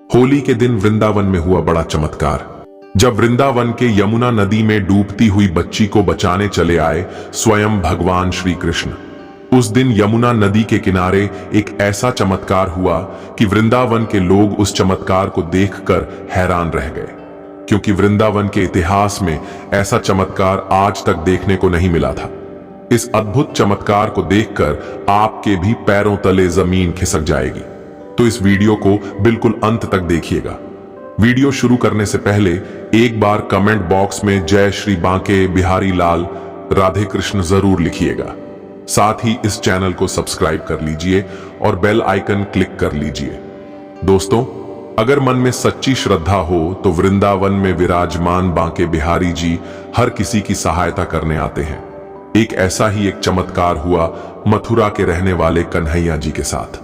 होली के दिन वृंदावन में हुआ बड़ा चमत्कार। जब वृंदावन के यमुना नदी में डूबती हुई बच्ची को बचाने चले आए स्वयं भगवान श्री कृष्ण। उस दिन यमुना नदी के किनारे एक ऐसा चमत्कार हुआ कि वृंदावन के लोग उस चमत्कार को देखकर हैरान रह गए, क्योंकि वृंदावन के इतिहास में ऐसा चमत्कार आज तक देखने को नहीं मिला था। इस अद्भुत चमत्कार को देखकर आपके भी पैरों तले जमीन खिसक जाएगी। तो इस वीडियो को बिल्कुल अंत तक देखिएगा। वीडियो शुरू करने से पहले एक बार कमेंट बॉक्स में जय श्री बांके बिहारी लाल राधे कृष्ण जरूर लिखिएगा। साथ ही इस चैनल को सब्सक्राइब कर लीजिए और बेल आइकन क्लिक कर लीजिए। दोस्तों, अगर मन में सच्ची श्रद्धा हो तो वृंदावन में विराजमान बांके बिहारी जी हर किसी की सहायता करने आते हैं। एक ऐसा ही एक चमत्कार हुआ मथुरा के रहने वाले कन्हैया जी के साथ।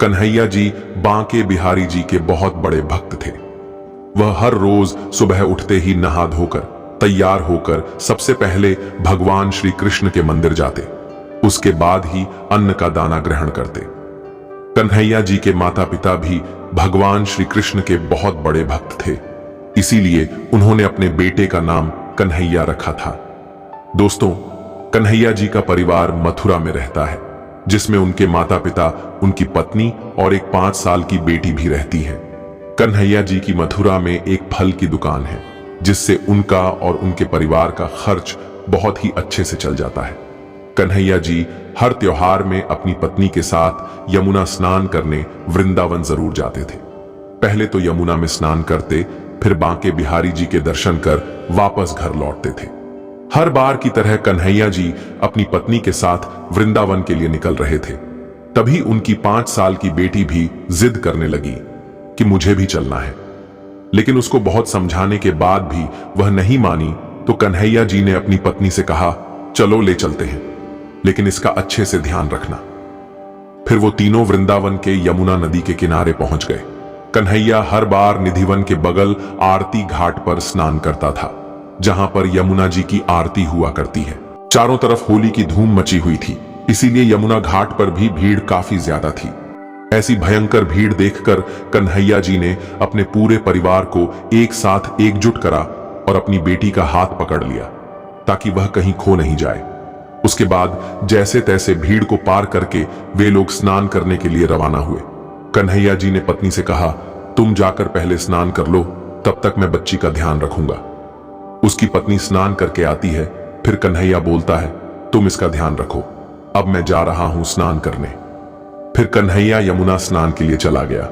कन्हैया जी बांके बिहारी जी के बहुत बड़े भक्त थे। वह हर रोज सुबह उठते ही नहा धोकर तैयार होकर सबसे पहले भगवान श्री कृष्ण के मंदिर जाते, उसके बाद ही अन्न का दाना ग्रहण करते। कन्हैया जी के माता पिता भी भगवान श्री कृष्ण के बहुत बड़े भक्त थे, इसीलिए उन्होंने अपने बेटे का नाम कन्हैया रखा था। दोस्तों, कन्हैया जी का परिवार मथुरा में रहता है, जिसमें उनके माता पिता, उनकी पत्नी और एक 5 साल की बेटी भी रहती है। कन्हैया जी की मथुरा में एक फल की दुकान है, जिससे उनका और उनके परिवार का खर्च बहुत ही अच्छे से चल जाता है। कन्हैया जी हर त्योहार में अपनी पत्नी के साथ यमुना स्नान करने वृंदावन जरूर जाते थे। पहले तो यमुना में स्नान करते, फिर बांके बिहारी जी के दर्शन कर वापस घर लौटते थे। हर बार की तरह कन्हैया जी अपनी पत्नी के साथ वृंदावन के लिए निकल रहे थे। तभी उनकी 5 साल की बेटी भी जिद करने लगी कि मुझे भी चलना है। लेकिन उसको बहुत समझाने के बाद भी वह नहीं मानी, तो कन्हैया जी ने अपनी पत्नी से कहा, चलो ले चलते हैं, लेकिन इसका अच्छे से ध्यान रखना। फिर वो तीनों वृंदावन के यमुना नदी के किनारे पहुंच गए। कन्हैया हर बार निधिवन के बगल आरती घाट पर स्नान करता था, जहां पर यमुना जी की आरती हुआ करती है। चारों तरफ होली की धूम मची हुई थी, इसीलिए यमुना घाट पर भी भीड़ काफी ज्यादा थी। ऐसी भयंकर भीड़ देखकर कन्हैया जी ने अपने पूरे परिवार को एक साथ एकजुट करा और अपनी बेटी का हाथ पकड़ लिया, ताकि वह कहीं खो नहीं जाए। उसके बाद जैसे तैसे भीड़ को पार करके वे लोग स्नान करने के लिए रवाना हुए। कन्हैया जी ने पत्नी से कहा, तुम जाकर पहले स्नान कर लो, तब तक मैं बच्ची का ध्यान रखूंगा। उसकी पत्नी स्नान करके आती है, फिर कन्हैया बोलता है, तुम इसका ध्यान रखो, अब मैं जा रहा हूं स्नान करने। फिर कन्हैया यमुना स्नान के लिए चला गया।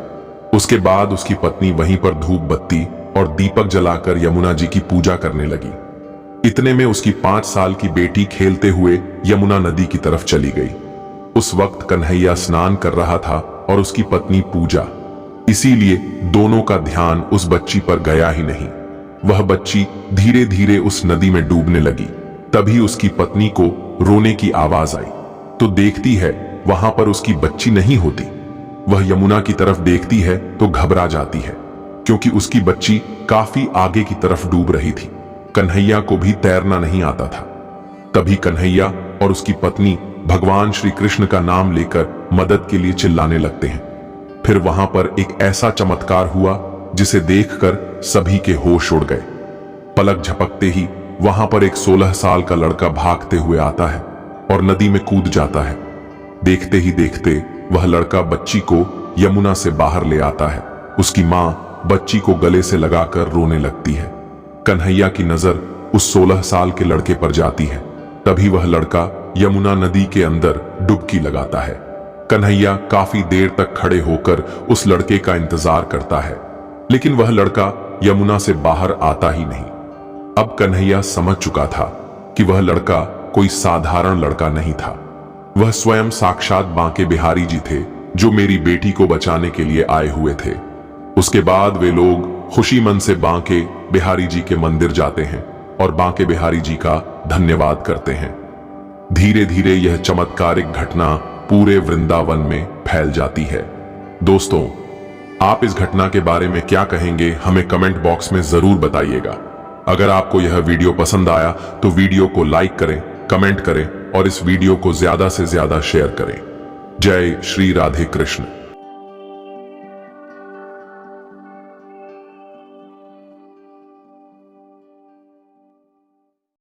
उसके बाद उसकी पत्नी वहीं पर धूप बत्ती और दीपक जलाकर यमुना जी की पूजा करने लगी। इतने में उसकी 5 साल की बेटी खेलते हुए यमुना नदी की तरफ चली गई। उस वक्त कन्हैया स्नान कर रहा था और उसकी पत्नी पूजा, इसीलिए दोनों का ध्यान उस बच्ची पर गया ही नहीं। वह बच्ची धीरे धीरे उस नदी में डूबने लगी। तभी उसकी पत्नी को रोने की आवाज आई, तो देखती है वहां पर उसकी बच्ची नहीं होती। वह यमुना की तरफ देखती है तो घबरा जाती है, क्योंकि उसकी बच्ची काफी आगे की तरफ डूब रही थी। कन्हैया को भी तैरना नहीं आता था। तभी कन्हैया और उसकी पत्नी भगवान श्री कृष्ण का नाम लेकर मदद के लिए चिल्लाने लगते हैं। फिर वहां पर एक ऐसा चमत्कार हुआ जिसे देखकर सभी के होश उड़ गए। पलक झपकते ही वहां पर एक 16 साल का लड़का भागते हुए आता है और नदी में कूद जाता है। देखते ही देखते वह लड़का बच्ची को यमुना से बाहर ले आता है। उसकी मां बच्ची को गले से लगाकर रोने लगती है। कन्हैया की नजर उस 16 साल के लड़के पर जाती है। तभी वह लड़का यमुना नदी के अंदर डुबकी लगाता है। कन्हैया काफी देर तक खड़े होकर उस लड़के का इंतजार करता है, लेकिन वह लड़का यमुना से बाहर आता ही नहीं। अब कन्हैया समझ चुका था कि वह लड़का कोई साधारण लड़का नहीं था। वह स्वयं साक्षात बांके बिहारी जी थे, जो मेरी बेटी को बचाने के लिए आए हुए थे। उसके बाद वे लोग खुशी मन से बांके बिहारी जी के मंदिर जाते हैं और बांके बिहारी जी का धन्यवाद करते हैं। धीरे धीरे यह चमत्कारिक घटना पूरे वृंदावन में फैल जाती है। दोस्तों, आप इस घटना के बारे में क्या कहेंगे, हमें कमेंट बॉक्स में जरूर बताइएगा। अगर आपको यह वीडियो पसंद आया तो वीडियो को लाइक करें, कमेंट करें और इस वीडियो को ज्यादा से ज्यादा शेयर करें। जय श्री राधे कृष्ण।